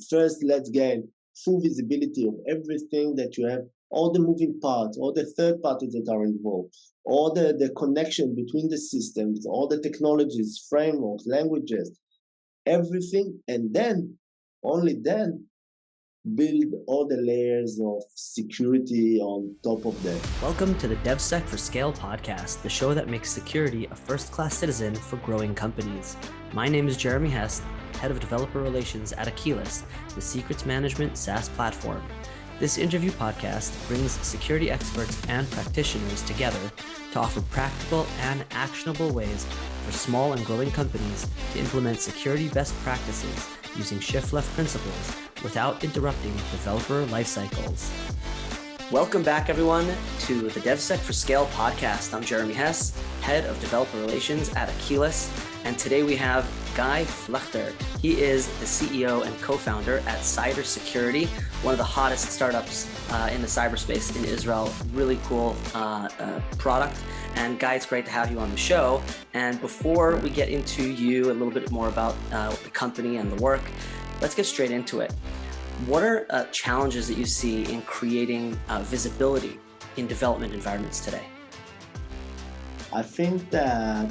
first let's gain full visibility of everything that you have, all the moving parts, all the third parties that are involved, all the connection between the systems, all the technologies, frameworks, languages, everything, and then, only then, build all the layers of security on top of that. Welcome to the DevSec for Scale podcast, the show that makes security a first-class citizen for growing companies. My name is Jeremy Hess, Head of Developer Relations at Achilles, the secrets management SaaS platform. This interview podcast brings security experts and practitioners together to offer practical and actionable ways for small and growing companies to implement security best practices using shift-left principles without interrupting developer life cycles. Welcome back, everyone, to the DevSec for Scale podcast. I'm Jeremy Hess, Head of Developer Relations at Achilles, and today we have Guy Flechter. He is the CEO and co-founder at Cider Security, one of the hottest startups in the cyberspace in Israel. Really cool product. And Guy, it's great to have you on the show. And before we get into you a little bit more about the company and the work, let's get straight into it. What are challenges that you see in creating visibility in development environments today? I think that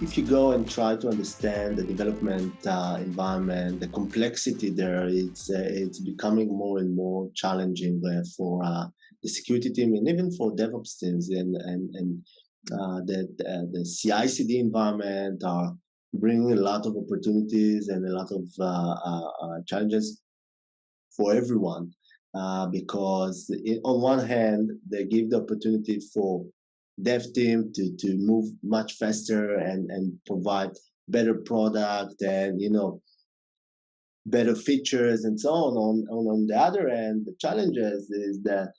if you go and try to understand the development environment, the complexity there, it's becoming more and more challenging for the security team and even for DevOps teams. And the CI/CD environment are bringing a lot of opportunities and a lot of challenges for everyone because on one hand, they give the opportunity for dev team to move much faster and provide better product and better features and so on. On the other end, the challenges is that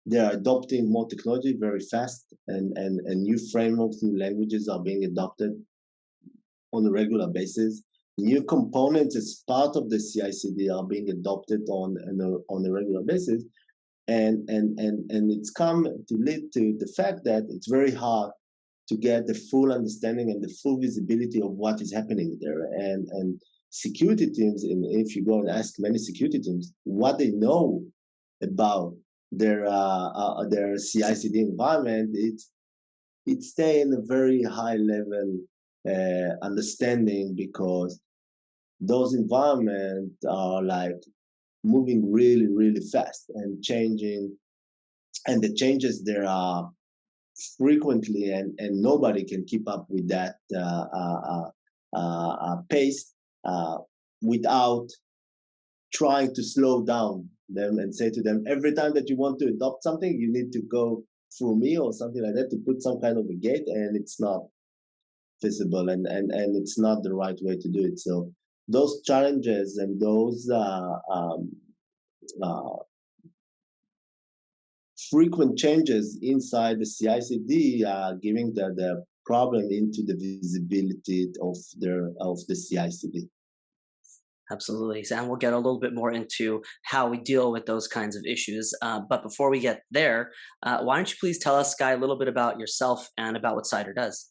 they are adopting more technology very fast and new frameworks, new languages are being adopted on a regular basis. New components as part of the CI/CD are being adopted on a regular basis. And it's come to lead to the fact that it's very hard to get the full understanding and the full visibility of what is happening there. And security teams, and if you go and ask many security teams what they know about their CI/CD environment, it stay in a very high level understanding because those environments are like moving really, really fast and changing, and the changes there are frequently, and nobody can keep up with that pace without trying to slow down them and say to them, every time that you want to adopt something, you need to go through me or something like that to put some kind of a gate, and it's not feasible and it's not the right way to do it. So those challenges and those frequent changes inside the CI/CD are giving the problem into the visibility of the CI/CD. Absolutely. And we'll get a little bit more into how we deal with those kinds of issues. But before we get there, why don't you please tell us, Guy, a little bit about yourself and about what Cider does?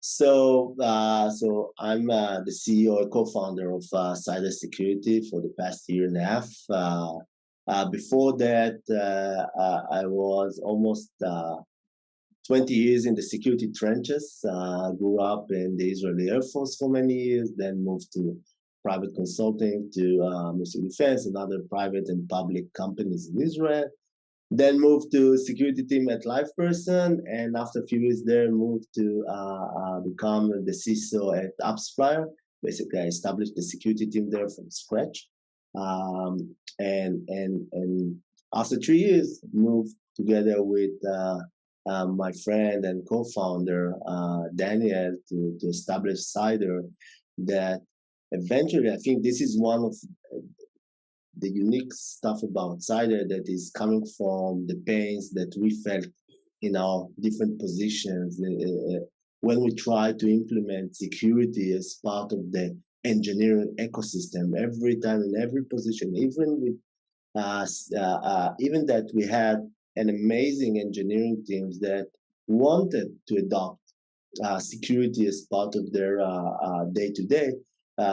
So I'm the CEO and co-founder of Cider Security for the past year and a half. Before that, I was almost 20 years in the security trenches. Grew up in the Israeli Air Force for many years, then moved to private consulting to Ministry of Defense and other private and public companies in Israel. Then moved to security team at LivePerson, and after a few years there, moved to become the CISO at Flechter. Basically, I established the security team there from scratch. And after 3 years, moved together with my friend and co-founder Daniel to establish Cider. That eventually, I think this is one of the unique stuff about Cider that is coming from the pains that we felt in our different positions when we try to implement security as part of the engineering ecosystem. Every time in every position, even with even that we had an amazing engineering teams that wanted to adopt security as part of their day-to-day,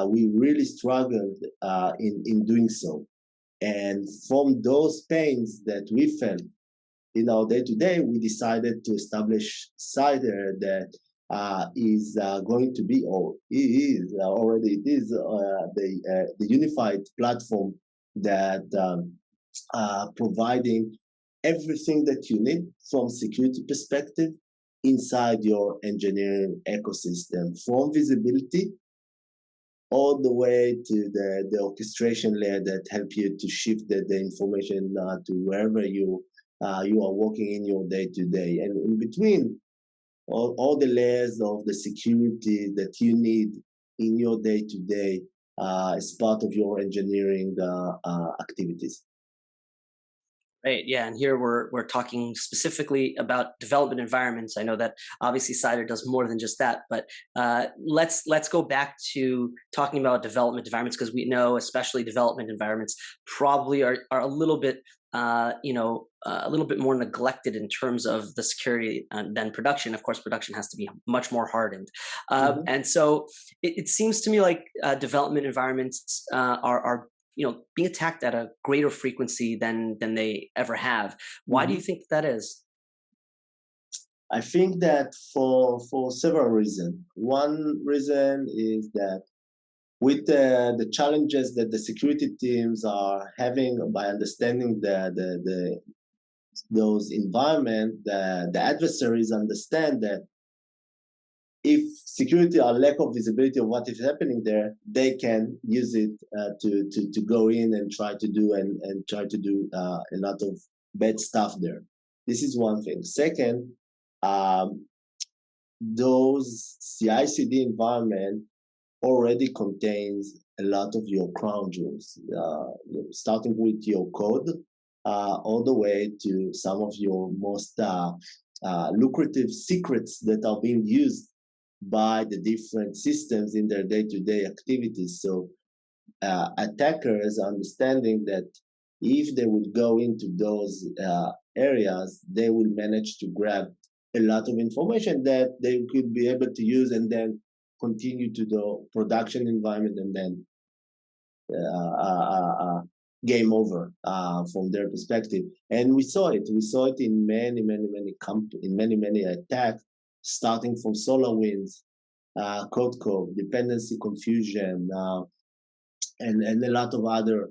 we really struggled in doing so. And from those pains that we felt in our day-to-day, we decided to establish Cider that is going to be, or is already, it is the unified platform that providing everything that you need from security perspective inside your engineering ecosystem, from visibility all the way to the orchestration layer that help you to shift the information to wherever you are working in your day-to-day. And in between, all the layers of the security that you need in your day-to-day as part of your engineering activities. Right. Yeah. And here we're talking specifically about development environments. I know that obviously Cider does more than just that, but let's go back to talking about development environments, because we know especially development environments probably are a little bit a little bit more neglected in terms of the security than production. Of course, production has to be much more hardened. And so it seems to me like development environments are being attacked at a greater frequency than they ever have. Why do you think that is? I think that for several reasons. One reason is that with the challenges that the security teams are having by understanding those environments, the adversaries understand that if security or lack of visibility of what is happening there, they can use it to go in and try to do a lot of bad stuff there. This is one thing. Second, those CI/CD environment already contains a lot of your crown jewels, starting with your code, all the way to some of your most lucrative secrets that are being used by the different systems in their day-to-day activities. So attackers understanding that if they would go into those areas, they will manage to grab a lot of information that they could be able to use and then continue to the production environment, and then game over from their perspective. And we saw it. We saw it in many attacks, starting from SolarWinds, Code Code, dependency confusion, and a lot of other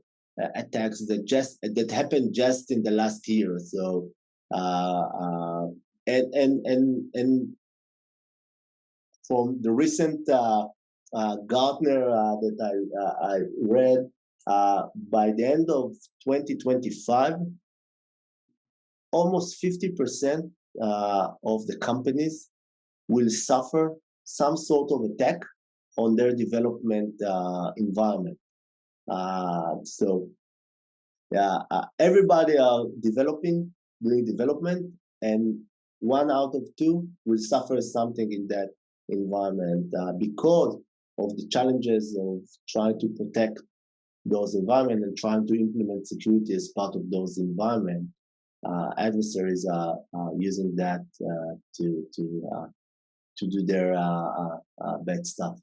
attacks that happened just in the last year. So and from the recent Gartner that I read, by the end of 2025, almost 50% of the companies will suffer some sort of attack on their development environment. So everybody are doing development, and 1 out of 2 will suffer something in that environment because of the challenges of trying to protect those environments and trying to implement security as part of those environments. Adversaries are using that to do their bad stuff.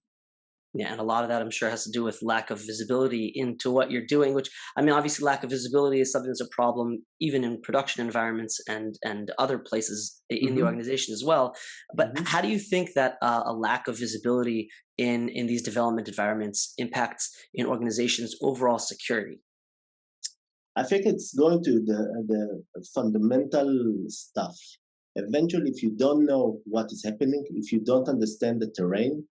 Yeah, and a lot of that I'm sure has to do with lack of visibility into what you're doing, which, I mean, obviously lack of visibility is something that's a problem even in production environments and other places in the organization as well. But how do you think that a lack of visibility in these development environments impacts in organizations' overall security? I think it's going to the fundamental stuff. Eventually, if you don't know what is happening, if you don't understand the terrain,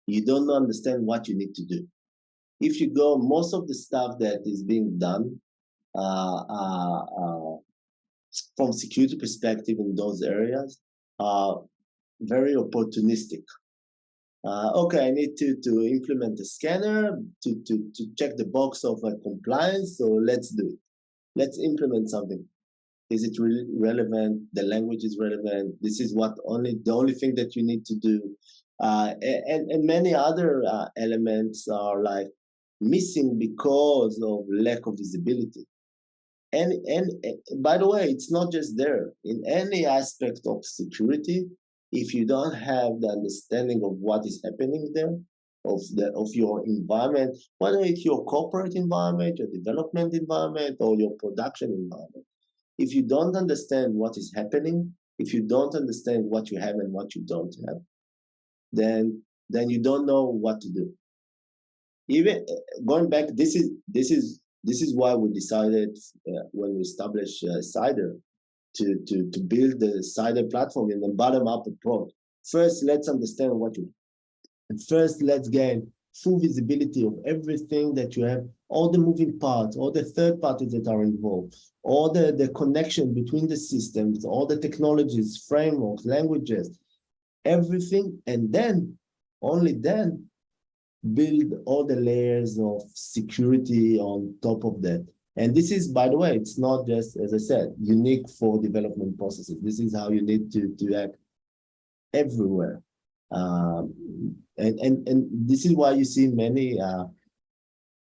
you don't understand what you need to do. If you go, most of the stuff that is being done from security perspective in those areas are very opportunistic. Okay, I need to implement a scanner to check the box of compliance, so let's do it. Let's implement something. Is it really relevant? The language is relevant. This is the only thing that you need to do. And many other elements are like missing because of lack of visibility. And by the way, it's not just there. In any aspect of security, if you don't have the understanding of what is happening there, of your environment, whether it's your corporate environment, your development environment, or your production environment. If you don't understand what is happening, if you don't understand what you have and what you don't have, then you don't know what to do. Even going back, this is why we decided when we established Cider to build the Cider platform in the bottom-up approach. First, let's understand what you. And first, let's gain full visibility of everything that you have, all the moving parts, all the third parties that are involved, all the connection between the systems, all the technologies, frameworks, languages, everything, and then, only then, build all the layers of security on top of that. And this is, by the way, it's not just, as I said, unique for development processes. This is how you need to act everywhere. And this is why you see many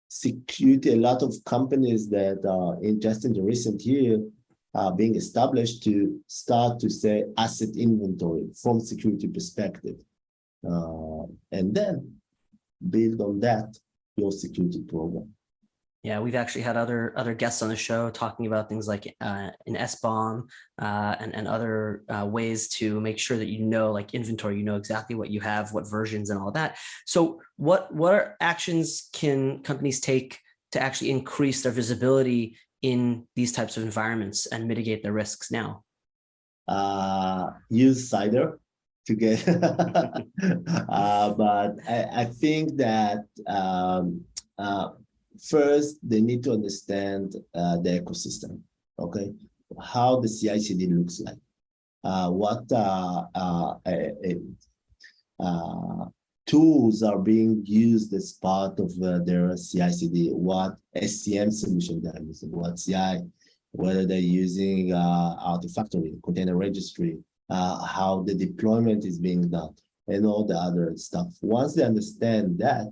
security, a lot of companies that are just in the recent year being established to start to say asset inventory from security perspective. And then build on that your security program. Yeah, we've actually had other guests on the show talking about things like an SBOM and other ways to make sure that like inventory, exactly what you have, what versions and all of that. So what actions can companies take to actually increase their visibility in these types of environments and mitigate their risks now? Use Cider to get, but I think that first, they need to understand the ecosystem, okay? How the CI/CD looks like, what tools are being used as part of their CI/CD, what SCM solution they're using, what CI, whether they're using Artifactory, container registry, how the deployment is being done, and all the other stuff. Once they understand that,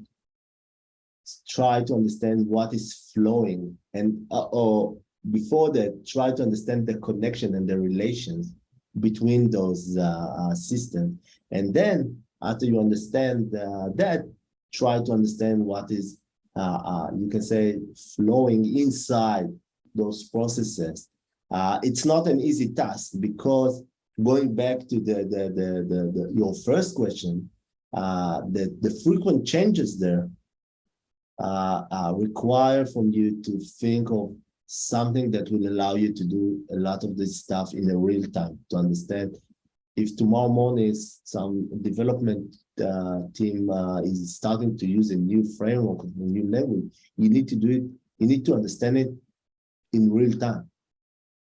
try to understand what is flowing, and or before that, try to understand the connection and the relations between those systems. And then after you understand that, try to understand what is, you can say, flowing inside those processes. It's not an easy task, because going back to your first question, the frequent changes there require from you to think of something that will allow you to do a lot of this stuff in a real time, to understand if tomorrow morning some development team is starting to use a new framework, a new language, you need to do it, you need to understand it in real time.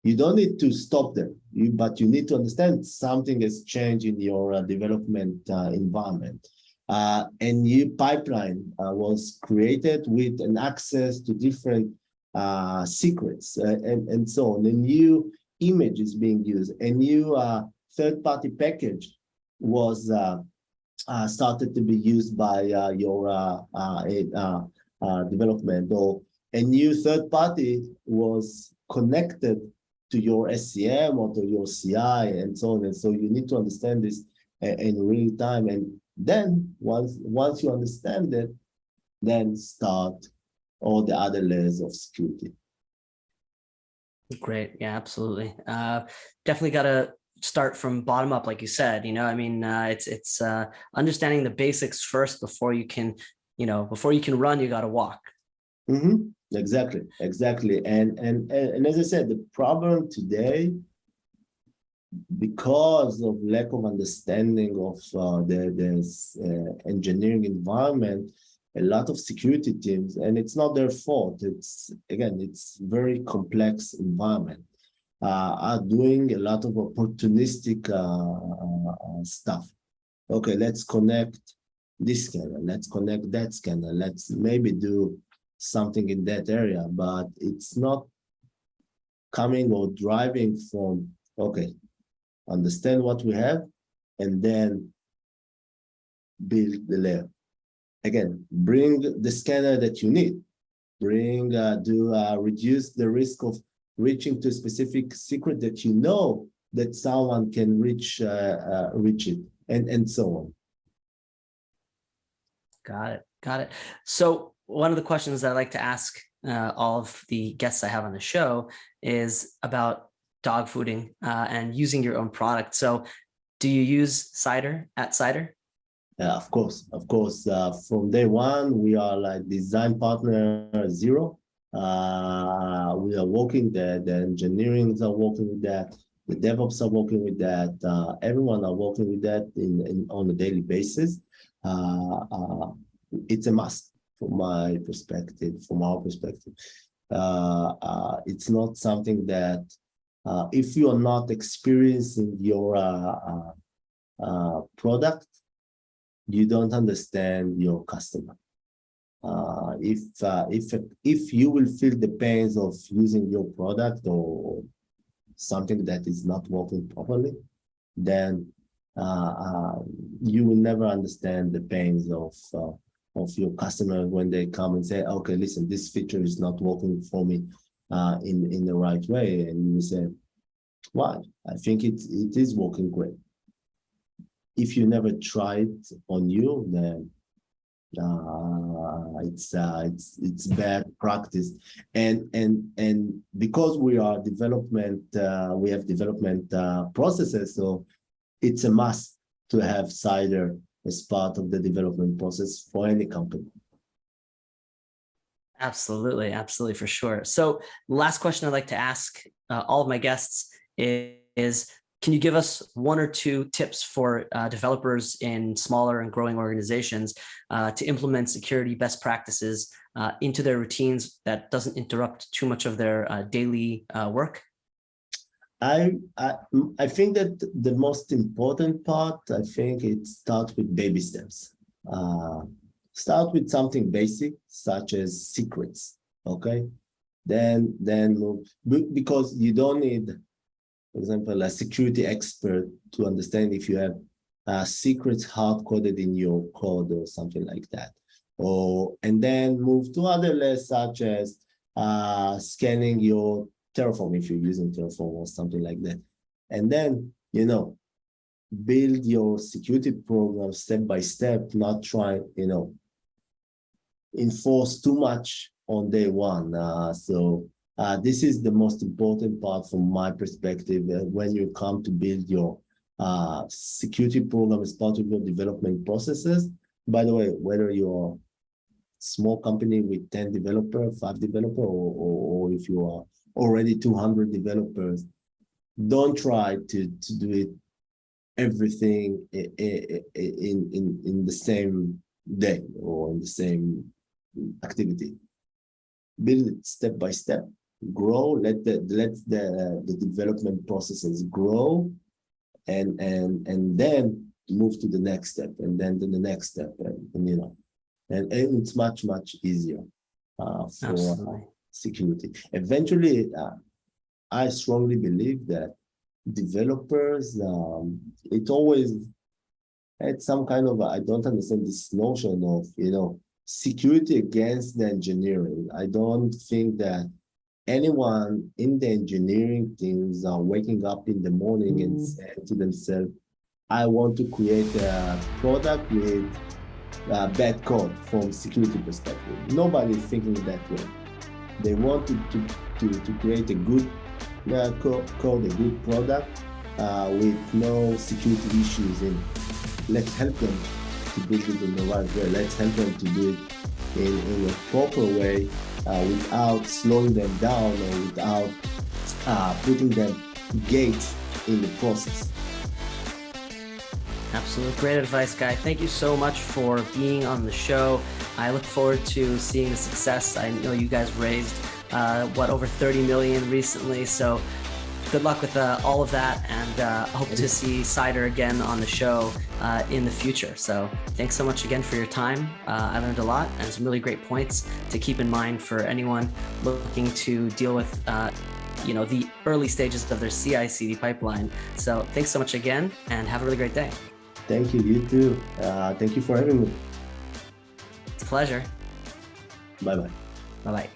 You don't need to stop them, but you need to understand something has changed in your development environment. A new pipeline was created with an access to different secrets and so on. A new image is being used. A new third-party package was started to be used by your development, or a new third party was connected to your SCM or to your CI and so on. And so you need to understand this in real time. And then once you understand it, then start all the other layers of security. Great. Yeah, absolutely. Definitely got to start from bottom up, like you said. It's understanding the basics first before you can run, you got to walk. Mm-hmm. Exactly. And as I said, the problem today, because of lack of understanding of the engineering environment, a lot of security teams, and it's not their fault, it's very complex environment, are doing a lot of opportunistic stuff. Okay, let's connect this scanner, let's connect that scanner, let's maybe do something in that area, but it's not coming or driving from, okay, understand what we have, and then build the layer. Again, bring the scanner that you need. Reduce the risk of reaching to a specific secret that you know that someone can reach it, and so on. Got it. Got it. So one of the questions that I like to ask all of the guests I have on the show is about dog fooding and using your own product. So do you use cider at Cider? Yeah, of course, of course. From day one, we are like design partner zero. We are working the engineering are working with that. The DevOps are working with that. Everyone are working with that on a daily basis. It's a must from my perspective, from our perspective. It's not something that if you are not experiencing your product, you don't understand your customer. If you will feel the pains of using your product or something that is not working properly, then you will never understand the pains of your customer when they come and say, okay, listen, this feature is not working for me in the right way. And you say, why? I think it is working great. If you never try it on you, then it's bad practice. And because we are development, we have development processes, so it's a must to have cider as part of the development process for any company. Absolutely, absolutely, for sure. So last question I'd like to ask all of my guests is, can you give us one or two tips for developers in smaller and growing organizations to implement security best practices into their routines that doesn't interrupt too much of their daily work? I think that the most important part, I think it starts with baby steps. Start with something basic, such as secrets, okay? Then move, because you don't need, for example, a security expert to understand if you have secrets hard-coded in your code or something like that. And then move to other layers, such as scanning your Terraform, if you're using Terraform or something like that. And then, build your security program step by step, not try, enforce too much on day one. This is the most important part from my perspective when you come to build your security program as part of your development processes. By the way, whether you're a small company with 10 developers, 5 developers, or if you are already 200 developers, don't try to do it everything in the same day or in the same activity. Build it step by step, grow, let the development processes grow, and then move to the next step, and then to the next step, and it's much easier for security. Eventually, I strongly believe that developers, it always had some kind of, I don't understand this notion of, security against the engineering. I don't think that anyone in the engineering teams are waking up in the morning and saying to themselves, I want to create a product with bad code from security perspective. Nobody is thinking that way. They want to create a good code, a good product with no security issues in. Let's help them to build it in the right way. Let's help them to do it in a proper way without slowing them down or without putting them gates in the process. Absolutely. Great advice, Guy. Thank you so much for being on the show. I look forward to seeing the success. I know you guys raised, over 30 million recently. So good luck with all of that, and hope to see Cider again on the show in the future. So thanks so much again for your time. I learned a lot and some really great points to keep in mind for anyone looking to deal with the early stages of their CI/CD pipeline. So thanks so much again, and have a really great day. Thank you. You too. Thank you for having me. It's a pleasure. Bye-bye. Bye-bye.